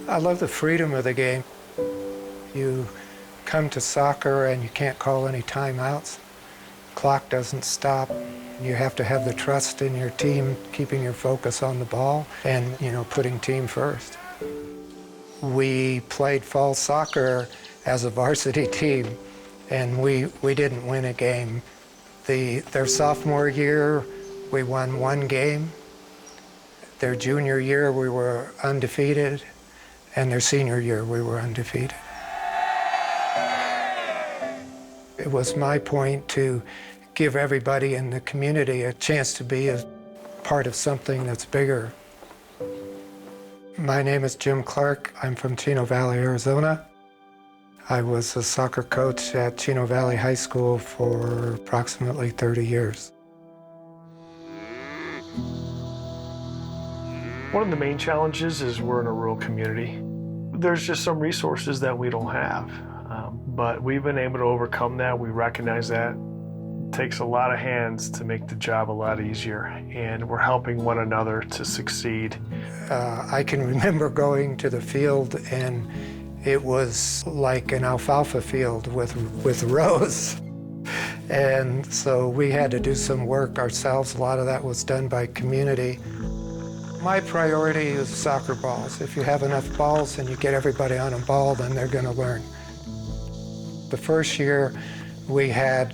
I love the freedom of the game. You come to soccer and you can't call any timeouts. Clock doesn't stop. You have to have the trust in your team, keeping your focus on the ball and, putting team first. We played fall soccer as a varsity team, and we didn't win a game. Their sophomore year, we won one game. Their junior year, we were undefeated, and their senior year, we were undefeated. It was my point to give everybody in the community a chance to be a part of something that's bigger. My name is Jim Clark. I'm from Chino Valley, Arizona. I was a soccer coach at Chino Valley High School for approximately 30 years. One of the main challenges is we're in a rural community. There's just some resources that we don't have, but we've been able to overcome that. We recognize that. It takes a lot of hands to make the job a lot easier, and we're helping one another to succeed. I can remember going to the field, and it was like an alfalfa field with rows. And so we had to do some work ourselves. A lot of that was done by community. My priority is soccer balls. If you have enough balls and you get everybody on a ball, then they're going to learn. The first year, we had,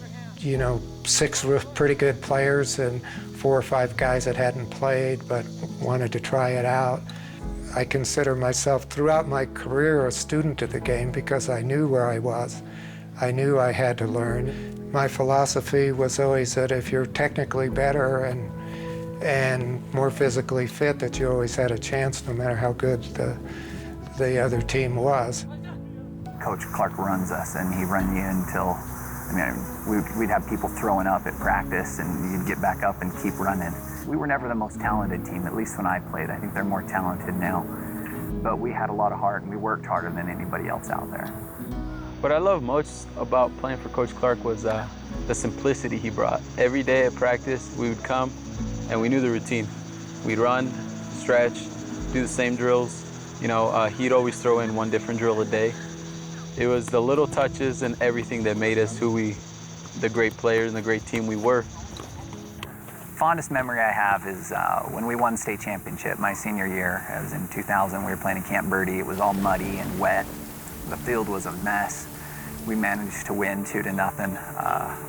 6 pretty good players and 4 or 5 guys that hadn't played but wanted to try it out. I consider myself throughout my career a student of the game because I knew where I was. I knew I had to learn. My philosophy was always that if you're technically better and more physically fit, that you always had a chance no matter how good the other team was. Coach Clark runs us, and he'd run you until, we'd have people throwing up at practice, and you'd get back up and keep running. We were never the most talented team, at least when I played. I think they're more talented now. But we had a lot of heart, and we worked harder than anybody else out there. What I love most about playing for Coach Clark was the simplicity he brought. Every day at practice, we would come, and we knew the routine. We'd run, stretch, do the same drills. He'd always throw in one different drill a day. It was the little touches and everything that made us the great players and the great team we were. Fondest memory I have is when we won state championship my senior year. It was in 2000. We were playing in Camp Birdie. It was all muddy and wet. The field was a mess. We managed to win 2-0.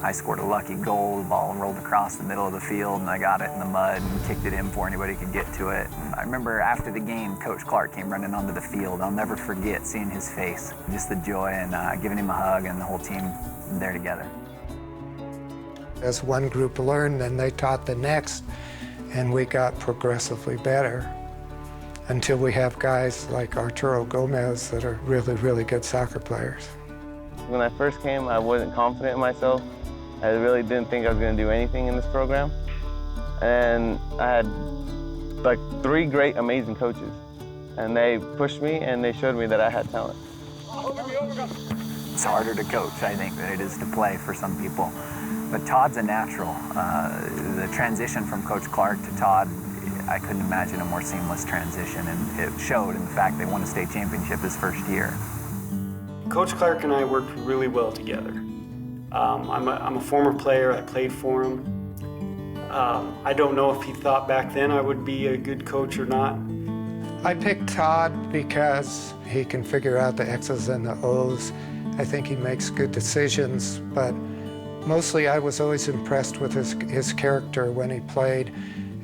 I scored a lucky goal. The ball rolled across the middle of the field, and I got it in the mud and kicked it in before anybody could get to it. And I remember after the game, Coach Clark came running onto the field. I'll never forget seeing his face, just the joy, and giving him a hug, and the whole team there together. As one group learned, then they taught the next, and we got progressively better until we have guys like Arturo Gomez that are really, really good soccer players. When I first came, I wasn't confident in myself. I really didn't think I was going to do anything in this program. And I had like 3 great, amazing coaches. And they pushed me and they showed me that I had talent. It's harder to coach, I think, than it is to play for some people. But Todd's a natural. The transition from Coach Clark to Todd, I couldn't imagine a more seamless transition, and it showed in the fact they won a state championship his first year. Coach Clark and I worked really well together. I'm a former player. I played for him. I don't know if he thought back then I would be a good coach or not. I picked Todd because he can figure out the X's and the O's. I think he makes good decisions, but mostly I was always impressed with his character when he played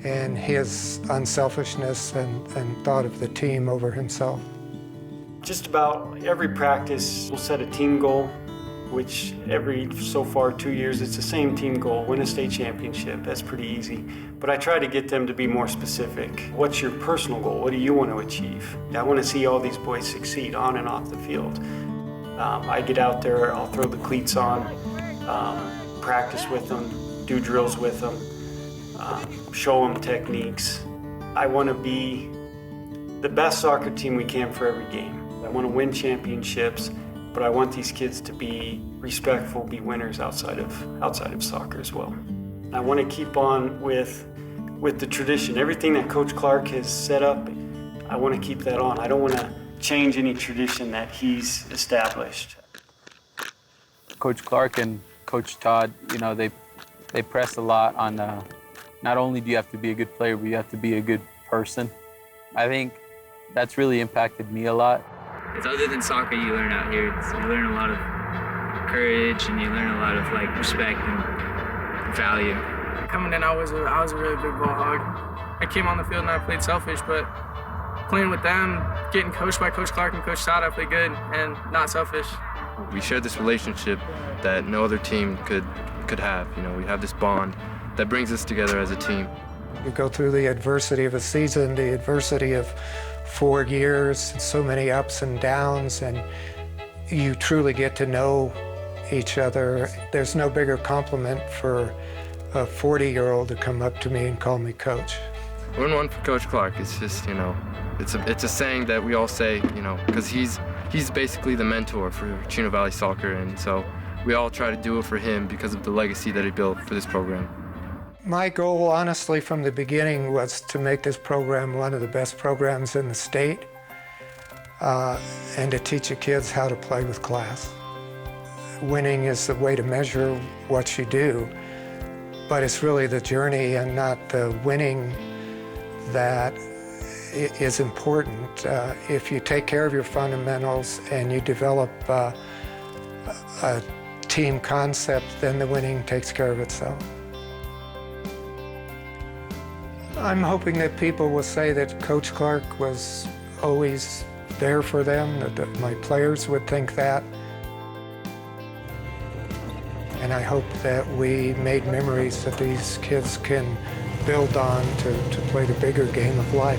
and his unselfishness and thought of the team over himself. Just about every practice we'll set a team goal, which so far 2 years, it's the same team goal, win a state championship. That's pretty easy. But I try to get them to be more specific. What's your personal goal? What do you want to achieve? I want to see all these boys succeed on and off the field. I get out there, I'll throw the cleats on, practice with them, do drills with them, show them techniques. I want to be the best soccer team we can for every game. I want to win championships, but I want these kids to be respectful, be winners outside of soccer as well. I want to keep on with the tradition. Everything that Coach Clark has set up, I want to keep that on. I don't want to change any tradition that he's established. Coach Clark and Coach Todd, you know, they press a lot on not only do you have to be a good player, but you have to be a good person. I think that's really impacted me a lot. It's other than soccer you learn out here. You learn a lot of courage and you learn a lot of like respect and value. Coming in, I was a really big ball hog. I came on the field and I played selfish, but playing with them, getting coached by Coach Clark and Coach Todd, I played good and not selfish. We share this relationship that no other team could have. You know, we have this bond that brings us together as a team. You go through the adversity of a season, the adversity of 4 years, so many ups and downs, and you truly get to know each other. There's no bigger compliment for a 40-year-old to come up to me and call me coach. Win one for Coach Clark. It's just, you know, it's a saying that we all say, you know, because he's basically the mentor for Chino Valley soccer, and so we all try to do it for him because of the legacy that he built for this program. My goal, honestly, from the beginning was to make this program one of the best programs in the state and to teach the kids how to play with class. Winning is the way to measure what you do, but it's really the journey and not the winning that is important. If you take care of your fundamentals and you develop a team concept, then the winning takes care of itself. I'm hoping that people will say that Coach Clark was always there for them, that my players would think that. And I hope that we made memories that these kids can build on to play the bigger game of life.